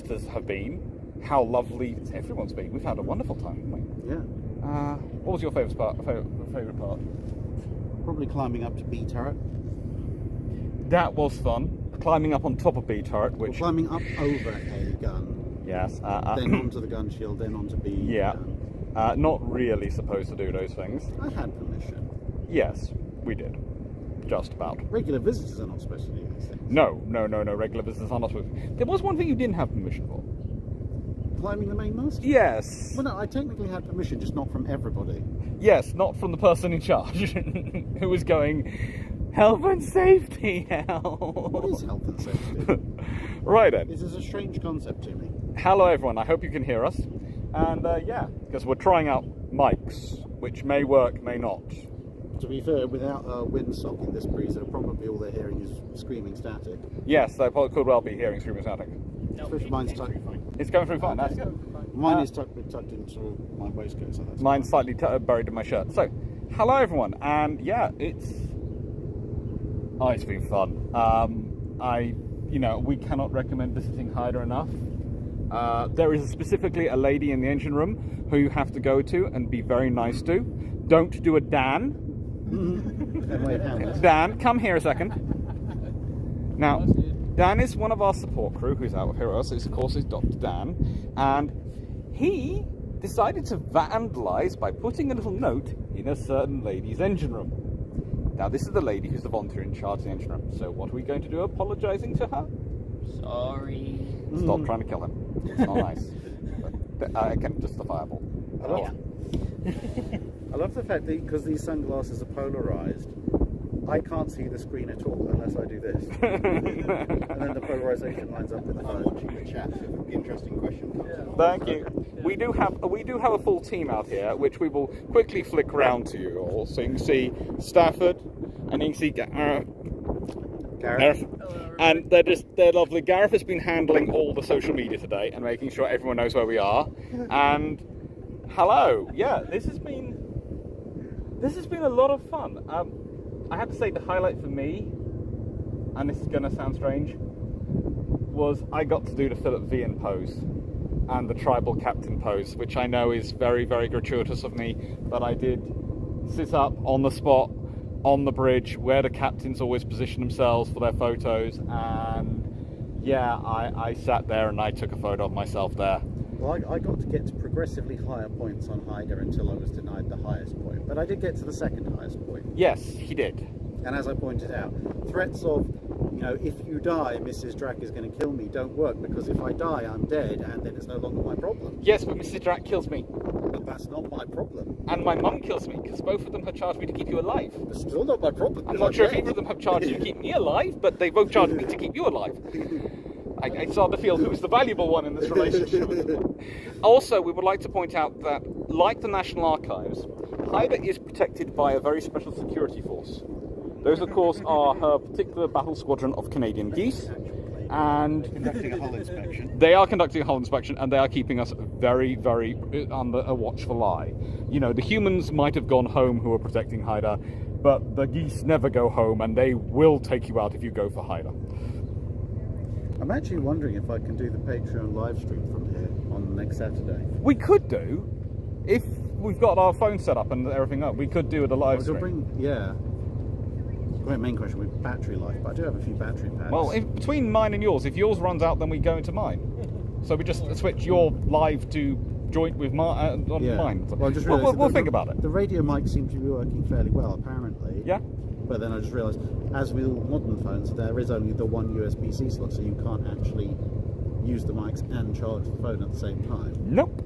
visitors have been, how lovely everyone's been. We've had a wonderful time, haven't we? Yeah. What was your favourite part? Probably climbing up to B turret. That was fun. Climbing up on top of B turret, which... Or climbing up over a gun. Yes. Then onto the gun shield, then onto B. Yeah. Not really supposed to do those things. I had permission. Yes, we did. Just about. Regular visitors are not supposed to do these things. No. Regular visitors are not supposed to. There was one thing you didn't have permission for. Climbing the main mast? Yes. Well, no, I technically had permission, just not from everybody. Yes, not from the person in charge who was going, health and safety, help. What is health and safety? Right then. This is a strange concept to me. Hello everyone, I hope you can hear us. And yeah, because we're trying out mics, which may work, may not. To be fair, without a windsock in this breeze, probably all they're hearing is screaming static. Yes, they could well be hearing screaming static. Especially mine's tucked. It's going through fine, that's good. Mine is tucked into my waistcoat, so that's mine's slightly buried in my shirt. So, hello everyone, and yeah, it's been fun. We cannot recommend visiting Haida enough. There is specifically a lady in the engine room who you have to go to and be very nice to. Don't do a Dan. Dan, come here a second. Now, Dan is one of our support crew who's out here with us. Of course, is Dr. Dan, and he decided to vandalise by putting a little note in a certain lady's engine room. Now, this is the lady who's the volunteer in charge of the engine room. So, what are we going to do? Apologising to her? Sorry. Stop trying to kill him. It's not nice. But, again, justifiable. I love the fact that because these sunglasses are polarised, I can't see the screen at all unless I do this. And then the polarisation lines up with the phone. I'm watching the chat. Interesting question comes up. Thank you. We do have a full team out here, which we will quickly flick round to you all, so you can see Stafford, and you can see Gareth. And they're lovely. Gareth has been handling all the social media today and making sure everyone knows where we are. And hello, yeah, this has been a lot of fun. I have to say the highlight for me, and this is going to sound strange, was I got to do the Philip Vian pose and the tribal captain pose, which I know is very, very gratuitous of me, but I did sit up on the spot on the bridge where the captains always position themselves for their photos, and yeah, I sat there and I took a photo of myself there. Well, I got to get to progressively higher points on Haida until I was denied the highest point. But I did get to the second highest point. Yes, he did. And as I pointed out, threats of, if you die, Mrs. Drach is going to kill me, don't work, because if I die, I'm dead, and then it's no longer my problem. Yes, but Mrs. Drach kills me. But that's not my problem. And my mum kills me, because both of them have charged me to keep you alive. It's still not my problem. I'm not sure if either of them have charged you to keep me alive, but they both charged me to keep you alive. I start to feel who's the valuable one in this relationship. Also, we would like to point out that, like the National Archives, Haida is protected by a very special security force. Those, of course, are her particular battle squadron of Canadian geese, and Conducting a hull inspection. they are conducting a hull inspection, and they are keeping us very, very under a watchful eye. The humans might have gone home who are protecting Haida, but the geese never go home, and they will take you out if you go for Haida. I'm actually wondering if I can do the Patreon live stream from here on next Saturday. We could do, if we've got our phone set up and everything up, we could do the live stream. Great main question with battery life, but I do have a few battery packs. Well, between mine and yours, if yours runs out, then we go into mine. So we just switch your live to joint with mine. Well, We'll think about it. The radio mic seems to be working fairly well, apparently. Yeah. But then I just realised, as with all modern phones, there is only the one USB-C slot, so you can't actually use the mics and charge the phone at the same time. Nope.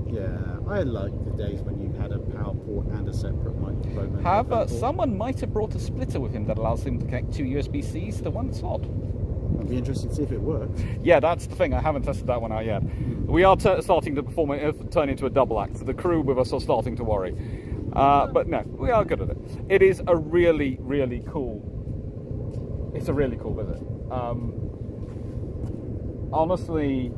Yeah, I like the days when you had a power port and a separate microphone. However, someone might have brought a splitter with him that allows him to connect two USB-Cs to one slot. It'd be interesting to see if it works. Yeah, that's the thing. I haven't tested that one out yet. We are starting to turn into a double act, so the crew with us are starting to worry. But no, we are good at it. It is a really, really cool... It's a really cool visit. Honestly,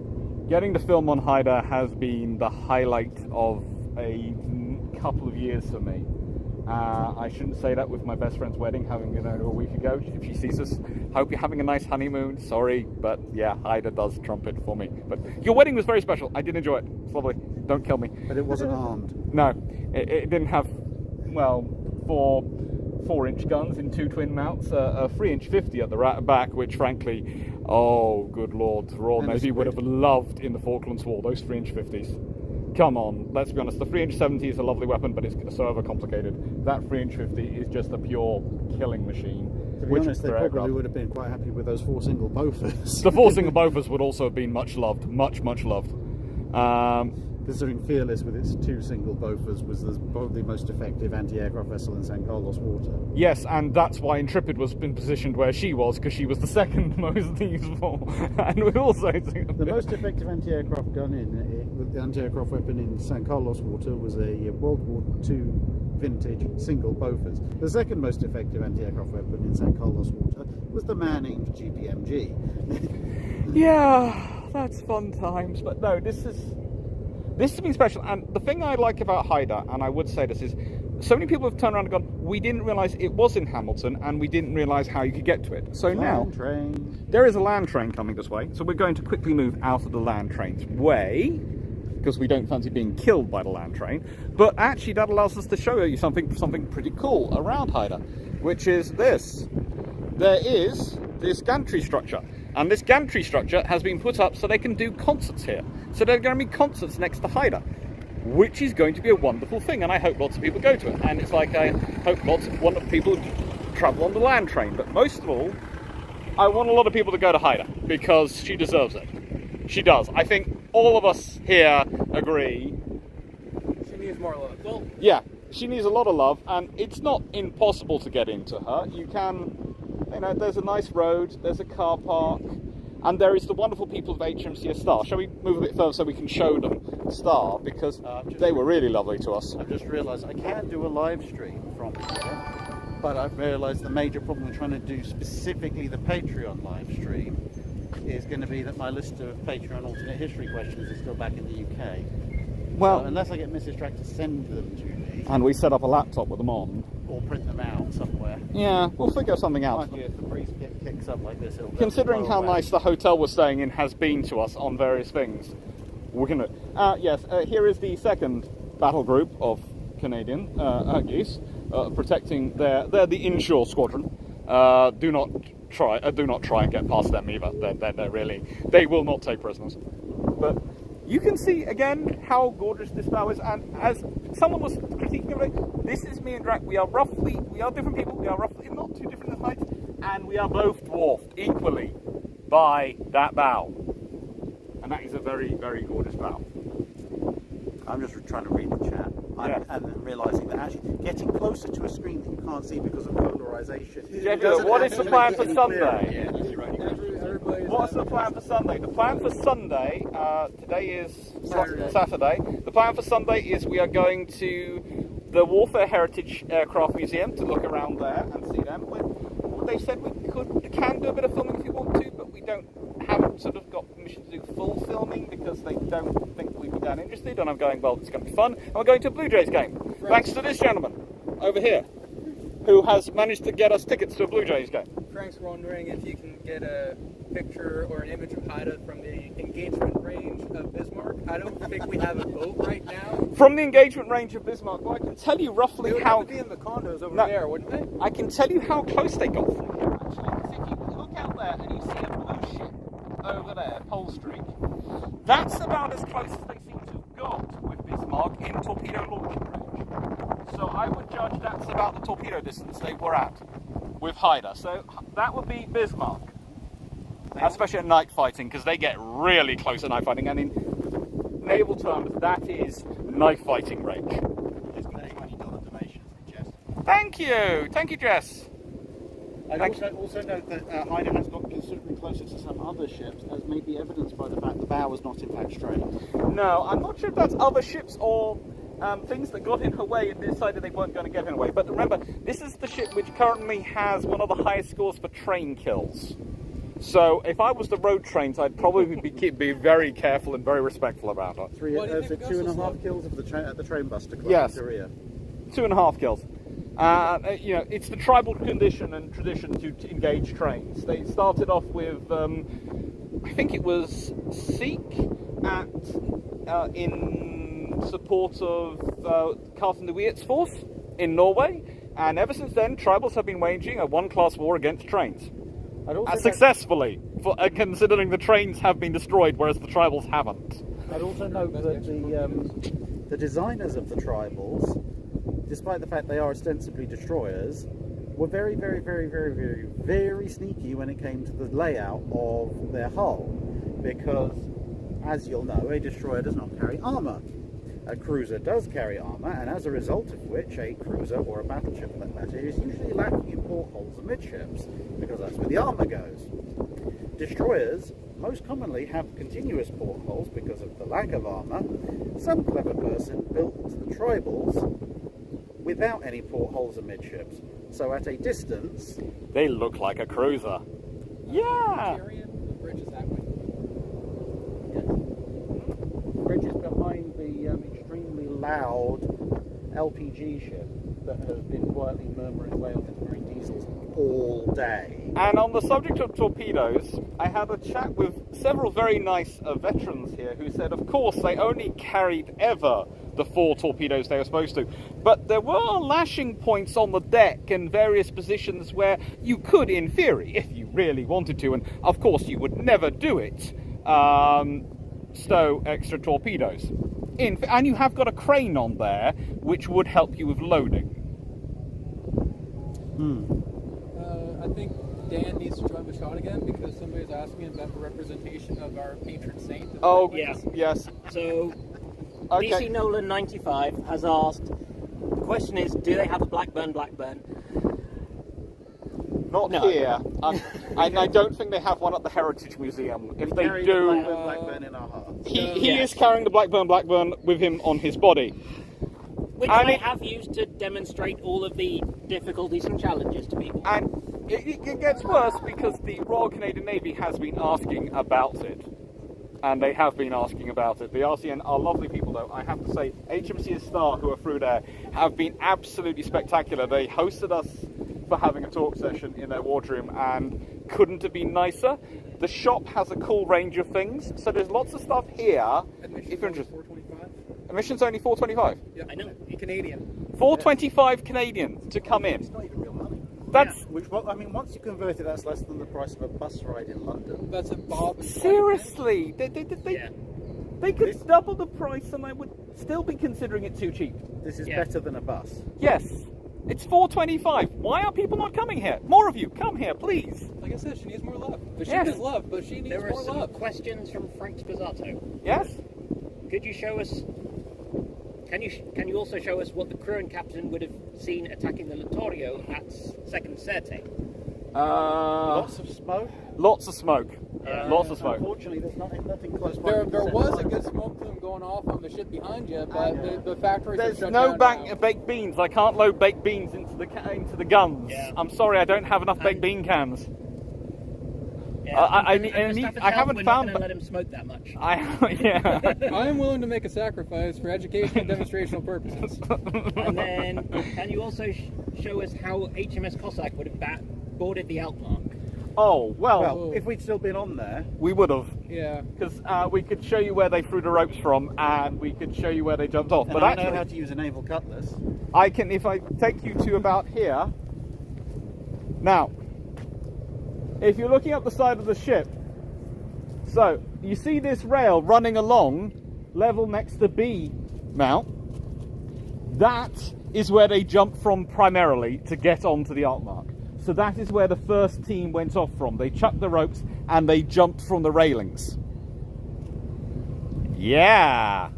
getting to film on Haida has been the highlight of a couple of years for me. I shouldn't say that with my best friend's wedding, having been over a week ago. If she sees us, hope you're having a nice honeymoon. Sorry, but yeah, Haida does trumpet for me. But your wedding was very special. I did enjoy it. It's lovely. Don't kill me. But it wasn't armed. No, it didn't have, well, 4-inch guns in 2 twin mounts, a 3-inch 50 at the back, which frankly, oh good lord, the Royal Navy would have loved in the Falklands War, those 3-inch 50s. Come on, let's be honest, the 3-inch 70 is a lovely weapon, but it's so overcomplicated. That 3-inch 50 is just a pure killing machine. To be honest, they probably would have been quite happy with those 4 single Bofors. The 4 single Bofors would also have been much loved, much loved. Considering Fearless with its 2 single Bofors was probably the most effective anti-aircraft vessel in San Carlos water. Yes, and that's why Intrepid was been positioned where she was, because she was the second most useful. And we also the most effective anti-aircraft anti-aircraft weapon in San Carlos water was a World War II vintage single Bofors. The second most effective anti-aircraft weapon in San Carlos water was the man-named GPMG. Yeah, that's fun times. But no, this has been special. And the thing I like about Haida, and I would say this, is so many people have turned around and gone, we didn't realise it was in Hamilton, and we didn't realise how you could get to it. So now there is a land train coming this way, so we're going to quickly move out of the land train's way, because we don't fancy being killed by the land train. But actually that allows us to show you something pretty cool around Haida, which is this. There is this gantry structure. And this gantry structure has been put up so they can do concerts here. So there are going to be concerts next to Haida, which is going to be a wonderful thing, and I hope lots of people go to it. And it's like I hope lots of wonderful people travel on the land train. But most of all, I want a lot of people to go to Haida, because she deserves it. She does. I think all of us here agree. She needs more love. Well, yeah, she needs a lot of love, and it's not impossible to get into her. You can... You know, there's a nice road, there's a car park, and there is the wonderful people of HMCS Star. Shall we move a bit further so we can show them Star, because they were really lovely to us. I've just realised I can do a live stream from here, but I've realised the major problem with trying to do specifically the Patreon live stream is going to be that my list of Patreon alternate history questions is still back in the UK. Well, so unless I get Mrs. Drach to send them to me, and we set up a laptop with them on, or print them out somewhere. Yeah, we'll figure something out. If the breeze kicks up like this, considering how nice the hotel we're staying in has been to us on various things, we're gonna. Yes, here is the second battle group of Canadian geese protecting they're the inshore squadron. Do not try and get past them either. They will not take prisoners. But you can see again how gorgeous this bow is, and as someone was critiquing it, this is me and Drach. We are different people. We are roughly not too different in height, and we are both dwarfed equally by that bow. And that is a very, very gorgeous bow. I'm just trying to read the chat, and then realising that actually getting closer to a screen that you can't see because of polarisation. What is the plan for Sunday? What's the plan for Sunday? The plan for Sunday, today is Saturday. The plan for Sunday is we are going to the Warfare Heritage Aircraft Museum to look around there and see them. They said we can do a bit of filming if you want to, but we haven't sort of got permission to do full filming because they don't think we'd be that interested. And I'm going, well, it's going to be fun. And we're going to a Blue Jays game. Thanks to this gentleman over here, who has managed to get us tickets to a Blue Jays game. Frank's wondering if you can get a picture or an image of Haida from the engagement range of Bismarck. I don't think we have a boat right now. From the engagement range of Bismarck, well, I can tell you roughly how... They would have to be in the condos over there, wouldn't they? I can tell you how close they got from here, actually. Because if you look out there and you see a blue ship over there, Polstreak, that's about as close as they seem to have got with Bismarck in torpedo launching range. So I would judge that's about the torpedo distance they were at with Haida. So that would be Bismarck. Especially at night fighting, because they get really close at night fighting. And in naval terms, that is knife fighting range. Just a $20 donation for Jess. Thank you, Jess. I'd also note that Haida has got considerably closer to some other ships, as may be evidenced by the fact the bow was not in fact straight. No, I'm not sure if that's other ships or things that got in her way and decided they weren't going to get in her way. But remember, this is the ship which currently has one of the highest scores for train kills. So if I was the road trains, I'd probably be very careful and very respectful about it. 2.5 kills of the train buster club yes. in Korea. 2.5 kills. You know, it's the tribal condition and tradition to engage trains. They started off with, I think it was Sikh in support of Carsten de Wiart's force in Norway, and ever since then, tribals have been waging a one-class war against trains. Successfully, considering the trains have been destroyed, whereas the tribals haven't. I'd also note that the designers of the tribals, despite the fact they are ostensibly destroyers, were very, very, very, very, very, very sneaky when it came to the layout of their hull. Because, as you'll know, a destroyer does not carry armour. A cruiser does carry armour, and as a result of which, a cruiser, or a battleship for that matter, is usually lacking in portholes amidships, because that's where the armour goes. Destroyers most commonly have continuous portholes because of the lack of armour. Some clever person built the tribals without any portholes amidships, so at a distance They look like a cruiser. Yeah! The bridge is that way. bridge is behind the extremely loud LPG ship that has been quietly murmuring away on its marine diesels all day. And on the subject of torpedoes, I had a chat with several very nice veterans here who said, of course, they only carried ever the 4 torpedoes they were supposed to. But there were lashing points on the deck and various positions where you could, in theory, if you really wanted to, and of course you would never do it, stow extra torpedoes. And you have got a crane on there, which would help you with loading. I think Dan needs to join the shot again because somebody's asking about the representation of our patron saint. Oh, Yeah. yes. So, Okay. DC Nolan 95 has asked, the question is, do they have a Blackburn? Not No. here. I don't think they have one at the Heritage Museum. If they Carry do, the Blackburn in our hearts. he Yes. is carrying the Blackburn with him on his body. Which And they it- have used to demonstrate all of the difficulties and challenges to people. And it gets worse because the Royal Canadian Navy has been asking about it. And they have been asking about it. The RCN are lovely people, though. I have to say, HMC Star, who are through there, have been absolutely spectacular. They hosted us for having a talk session in their wardroom and couldn't have been nicer. The shop has a cool range of things, so there's lots of stuff here. Admissions If you're only interested. 425. Admission's only $4.25. Yeah, I know. Canadian. $4.25 Canadian to come in. It's not even real money. That's Which, well, I mean, once you convert it, that's less than the price of a bus ride in London. That's a Bob. and seriously. Yeah. They could double the price, and I would still be considering it too cheap. This is Yeah. better than a bus. Yes, it's $4.25. Why are people not coming here? More of you, come here, please. Like I said, she needs more love. The ship Yes. is love, but she needs There are more some love. questions from Frank Spizzato. Yes. Could you show us? Can you also show us what the crew and captain would have seen attacking the Littorio at Second Serte? Lots of smoke. Lots of smoke. Lots of smoke. Unfortunately, there's nothing close by. There was a good smoke plume going off on the ship behind you, but the factories are There's shut no down now. baked beans. I can't load baked beans into the guns. Yeah. I'm sorry, I don't have enough baked bean cans. Yeah, I and need- for I need- Stafford's I health, haven't we're found- not going to let him smoke that much. Yeah. I am willing to make a sacrifice for education and demonstrational purposes. And then, can you also show us how HMS Cossack would have boarded the Altmark? Oh well, Well, if we'd still been on there, we would have. Yeah. Because we could show you where they threw the ropes from, and we could show you where they jumped off. and But I actually, know how to use a naval cutlass. I can, if I take you to about here. Now, if you're looking up the side of the ship, so you see this rail running along, level next to B mount. That is where they jumped from primarily to get onto the Altmark. So that is where the first team went off from. They chucked the ropes and they jumped from the railings. Yeah.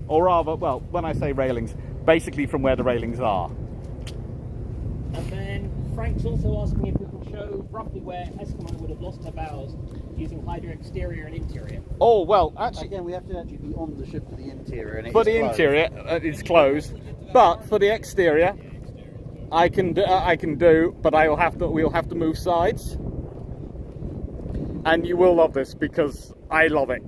Or rather, well, when I say railings, basically from where the railings are. And then Frank's also asking if we can show roughly where Eskimo would have lost her bows using Hydra exterior and interior. Oh, well, actually, Again, we have to actually be on the ship for the interior. And it for is the closed. interior, it's closed. But for the exterior, I can do, but we'll have to move sides. And you will love this because I love it.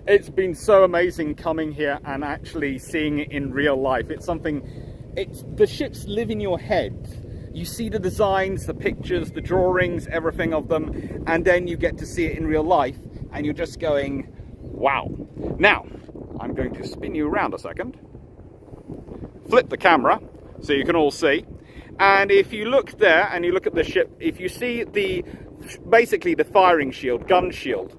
It's been so amazing coming here and actually seeing it in real life. It's something the ships live in your head. You see the designs, the pictures, the drawings, everything of them, and then you get to see it in real life, and you're just going, wow. Now, I'm going to spin you around a second, flip the camera, so you can all see, and if you look there, and you look at the ship, if you see basically the firing shield, gun shield,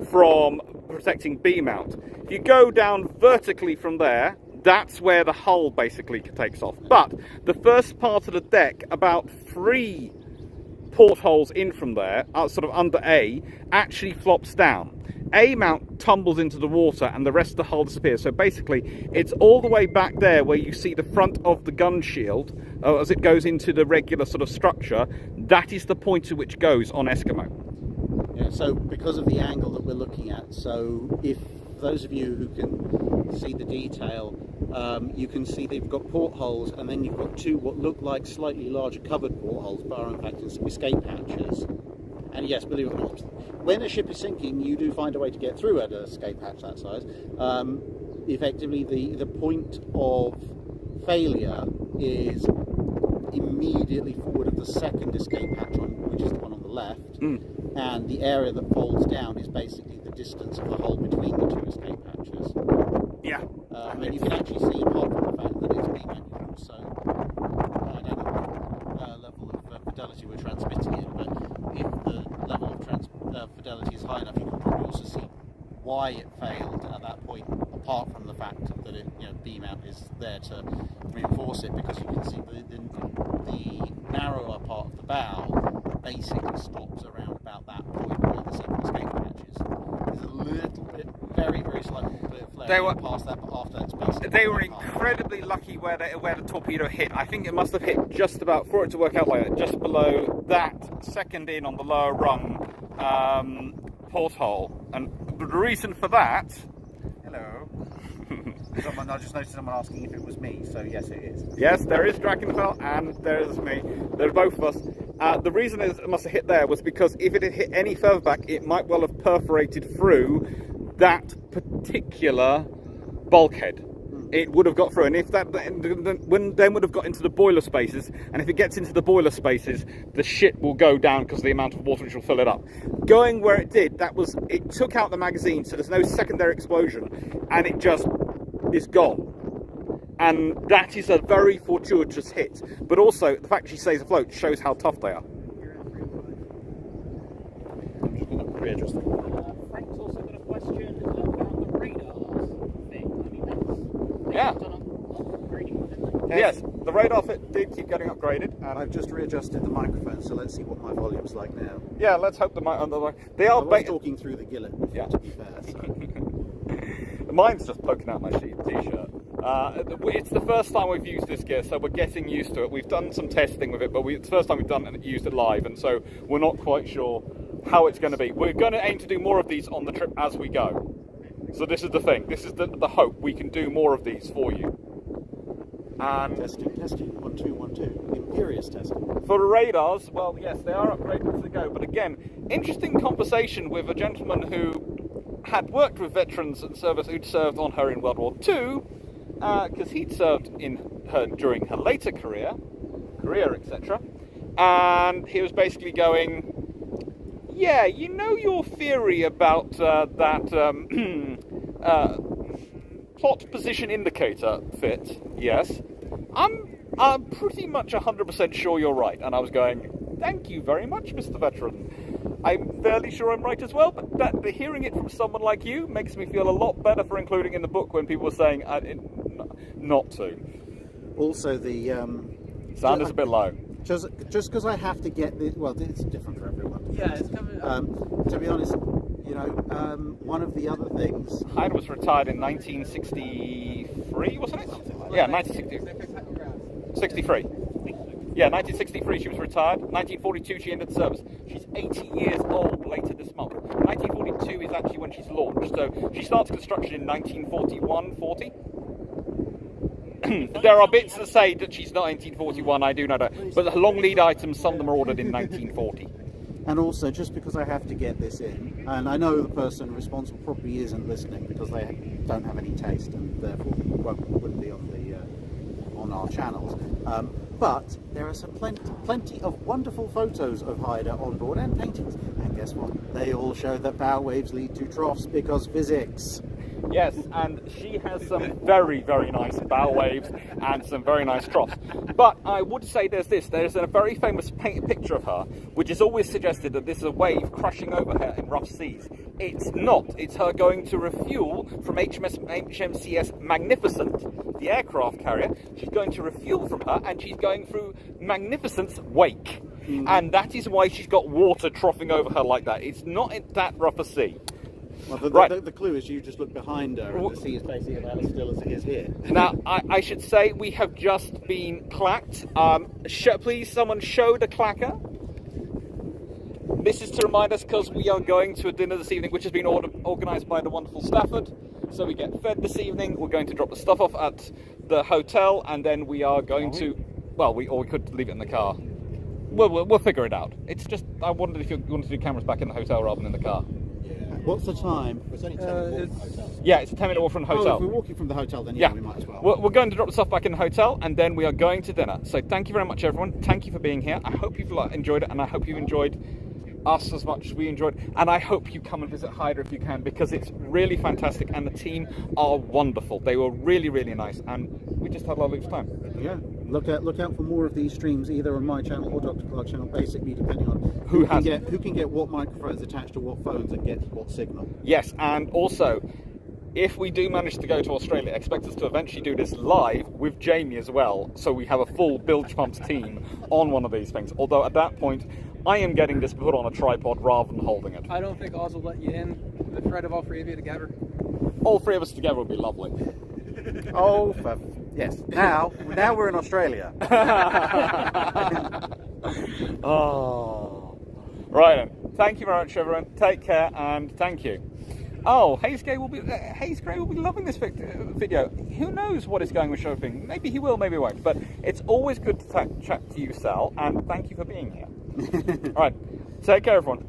from protecting B mount, if you go down vertically from there, that's where the hull basically takes off. But the first part of the deck, about 3 portholes in from there, sort of under A, actually flops down. A mount tumbles into the water and the rest of the hull disappears. So basically, it's all the way back there where you see the front of the gun shield as it goes into the regular sort of structure. That is the point at which goes on Eskimo. Yeah, so because of the angle that we're looking at, so if those of you who can see the detail, you can see they've got portholes, and then you've got 2 what look like slightly larger covered portholes, but are in fact escape hatches. And yes, believe it or not, when a ship is sinking, you do find a way to get through at an escape hatch that size. Effectively, the point of failure is immediately forward of the second escape hatch, which is the one on the left, and the area that folds down is basically the distance of the hull between the 2 escape hatches. Yeah. And you can actually see, apart from the fact that it's being also, I don't know what level of fidelity we're transmitting it, but if the level of fidelity is high enough, you can probably also see why it failed at that point, apart from the fact that it, B mount is there to reinforce it, because you can see the narrower part of the bow basically stops around about that point where the second escape hatch is. There's a little bit, very, very slight bit of flare past that, but after that's basically... They were incredibly lucky where the torpedo hit. I think it must have hit just about, for it to work out like that, just below that second in on the lower rung porthole. And the reason for that... Hello. I just noticed someone asking if it was me, so yes, it is. Yes, there is Drach Haida and there is me. There's both of us. The reason it must have hit there was because if it had hit any further back, it might well have perforated through that particular bulkhead. It would have got through, and if that then would have got into the boiler spaces, and if it gets into the boiler spaces, the ship will go down because of the amount of water which will fill it up. Going where it did, it took out the magazine, so there's no secondary explosion, and it just is gone. And that is a very fortuitous hit, but also the fact she stays afloat shows how tough they are. I'm just going to readjust the Frank's also got a question about the radar thing. I mean, that's Yeah. done upgrading, didn't they? Yes, the radar fit did keep getting upgraded. And I've just readjusted the microphone, so let's see what my volume's like now. Yeah, let's hope they I are was talking through the gillet, Yeah. to be fair. So. Mine's just poking out my t-shirt. It's the first time we've used this gear, so we're getting used to it. We've done some testing with it, but it's the first time we've used it live, and so we're not quite sure how it's going to be. We're going to aim to do more of these on the trip as we go. So this is the thing. This is the hope. We can do more of these for you. And Testing, 1, 2, 1, 2. Imperious testing. for the radars, well, yes, they are upgraded as they go. But again, interesting conversation with a gentleman who had worked with veterans and service who'd served on her in World War II, because he'd served in her during her later career, etc. And he was basically going, yeah, you know your theory about that plot position indicator fit? Yes. I'm pretty much 100% sure you're right. And I was going, thank you very much, Mr. Veteran. I'm fairly sure I'm right as well, but hearing it from someone like you makes me feel a lot better for including in the book when people were saying not to. Also, the Sound is a bit low. just because I have to get the it's different for everyone. Yeah, it's coming up. To be honest, one of the other things. Haida was retired in 1963, wasn't it? Yeah, 1963. Yeah, 1963 she was retired. 1942 she ended service. She's 80 years old later this month. 1942 is actually when she's launched. So she started construction in 1941-40. There are bits that say that she's not 1941, I do know that. But the long lead items, some of them are ordered in 1940. And also, just because I have to get this in, and I know the person responsible probably isn't listening because they don't have any taste and therefore wouldn't be on on our channels. But there are some plenty of wonderful photos of Haida on board and paintings. And guess what? They all show that bow waves lead to troughs because physics. Yes, and she has some very, very nice bow waves and some very nice troughs. But I would say there's a very famous picture of her, which is always suggested that this is a wave crashing over her in rough seas. It's not. It's her going to refuel from HMCS Magnificent, the aircraft carrier. She's going to refuel from her, and she's going through Magnificent's wake. And that is why she's got water troughing over her like that. It's not in that rough a sea. Well, the clue is you just look behind her and the sea is basically about as still as it is here. Now, I should say we have just been clacked. Please, someone show the clacker. This is to remind us because we are going to a dinner this evening, which has been organised by the wonderful Stafford. So we get fed this evening. We're going to drop the stuff off at the hotel, and then we are going to. Well, we could leave it in the car. We'll figure it out. It's just I wondered if you wanted to do cameras back in the hotel rather than in the car. What's the time? It's only 10 minutes from the hotel. Yeah, it's a 10-minute walk from the hotel. Oh, if we're walking from the hotel, then yeah, we might as well. We're going to drop the stuff back in the hotel, and then we are going to dinner. So thank you very much, everyone. Thank you for being here. I hope you've enjoyed it, and I hope you've enjoyed us as much as we enjoyed. And I hope you come and visit Haida if you can, because it's really fantastic, and the team are wonderful. They were really, really nice, and we just had a lovely time. Yeah, look out for more of these streams, either on my channel or Dr. Clark's channel, basically depending on who can get what microphones attached to what phones and get what signal. Yes, and also, if we do manage to go to Australia, expect us to eventually do this live with Jamie as well, so we have a full Bilge Pumps team on one of these things. Although at that point, I am getting this put on a tripod rather than holding it. I don't think Oz will let you in. The threat of all three of you together. All three of us together would be lovely. Oh, yes. Now we're in Australia. Oh. Right then. Thank you very much, everyone. Take care, and thank you. Oh, Hayes Gray will be loving this video. Who knows what is going with shopping? Maybe he will, maybe he won't. But it's always good to chat to you, Sal, and thank you for being here. All right. Take care, everyone.